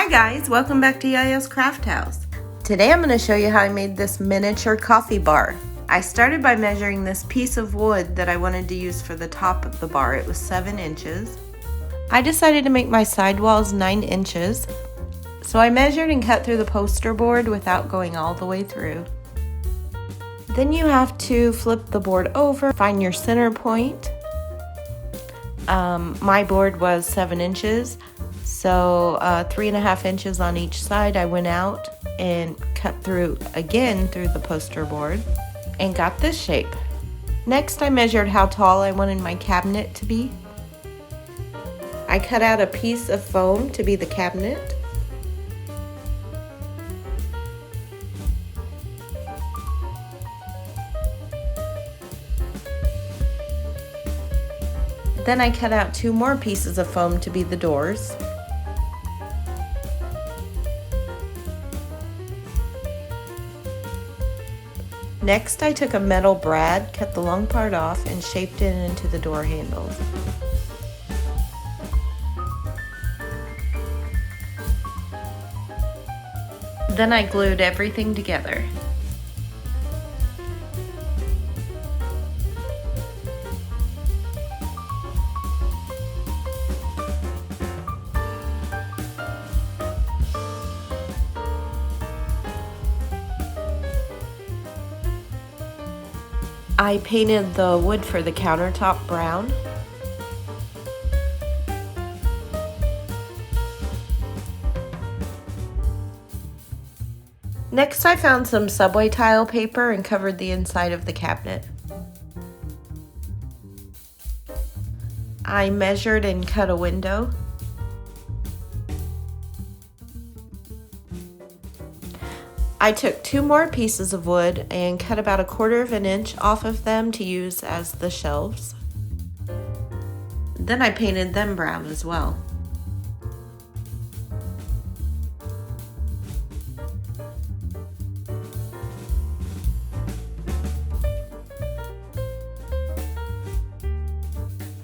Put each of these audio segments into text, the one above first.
Hi guys, welcome back to Yaya's Craft House. Today I'm going to show you how I made this miniature coffee bar. I started by measuring this piece of wood that I wanted to use for the top of the bar. It was 7 inches. I decided to make my sidewalls 9 inches. So I measured and cut through the poster board without going all the way through. Then you have to flip the board over, find your center point. My board was 7 inches. So 3.5 inches on each side. I went out and cut through again through the poster board and got this shape. Next I measured how tall I wanted my cabinet to be. I cut out a piece of foam to be the cabinet. Then I cut out 2 more pieces of foam to be the doors. Next, I took a metal brad, cut the long part off, and shaped it into the door handles. Then I glued everything together. I painted the wood for the countertop brown. Next, I found some subway tile paper and covered the inside of the cabinet. I measured and cut a window. I took 2 more pieces of wood and cut about 1/4 inch off of them to use as the shelves. Then I painted them brown as well.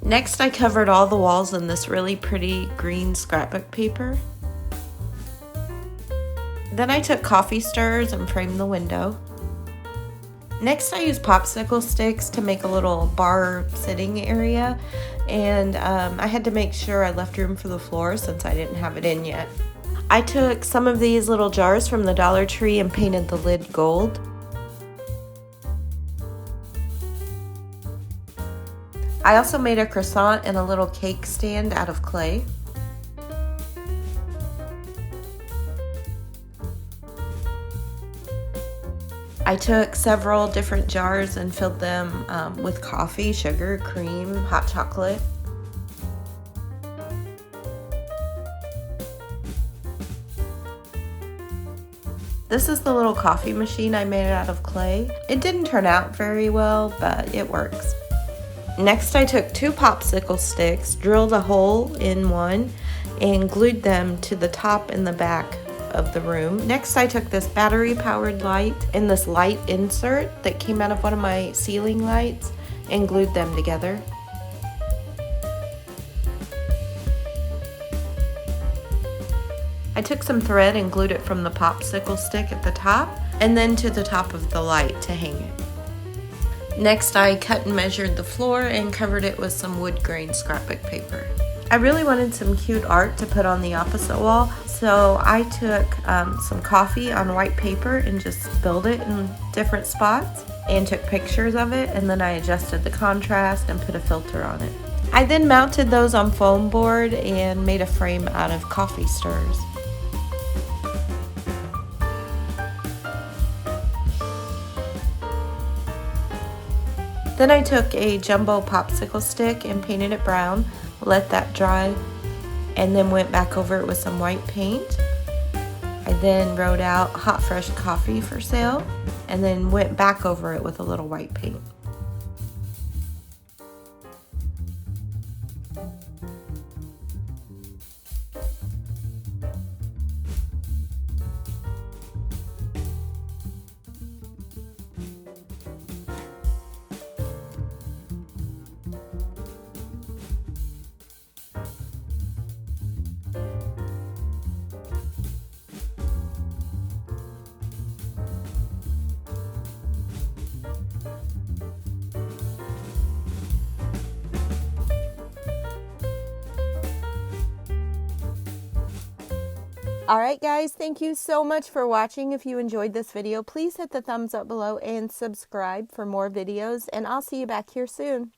Next, I covered all the walls in this really pretty green scrapbook paper. Then I took coffee stirrers and framed the window. Next, I used popsicle sticks to make a little bar sitting area, and I had to make sure I left room for the floor since I didn't have it in yet. I took some of these little jars from the Dollar Tree and painted the lid gold. I also made a croissant and a little cake stand out of clay. I took several different jars and filled them with coffee, sugar, cream, hot chocolate. This is the little coffee machine I made out of clay. It didn't turn out very well, but it works. Next, I took 2 popsicle sticks, drilled a hole in one, and glued them to the top and the back of the room. Next, I took this battery powered light and this light insert that came out of one of my ceiling lights and glued them together. I took some thread and glued it from the popsicle stick at the top and then to the top of the light to hang it. Next, I cut and measured the floor and covered it with some wood grain scrapbook paper. I really wanted some cute art to put on the opposite wall, so I took some coffee on white paper and just spilled it in different spots and took pictures of it, and then I adjusted the contrast and put a filter on it. I then mounted those on foam board and made a frame out of coffee stirrers. Then I took a jumbo popsicle stick and painted it brown, let that dry, and then went back over it with some white paint. I then wrote out hot fresh coffee for sale and then went back over it with a little white paint. Alright guys, thank you so much for watching. If you enjoyed this video, please hit the thumbs up below and subscribe for more videos, and I'll see you back here soon.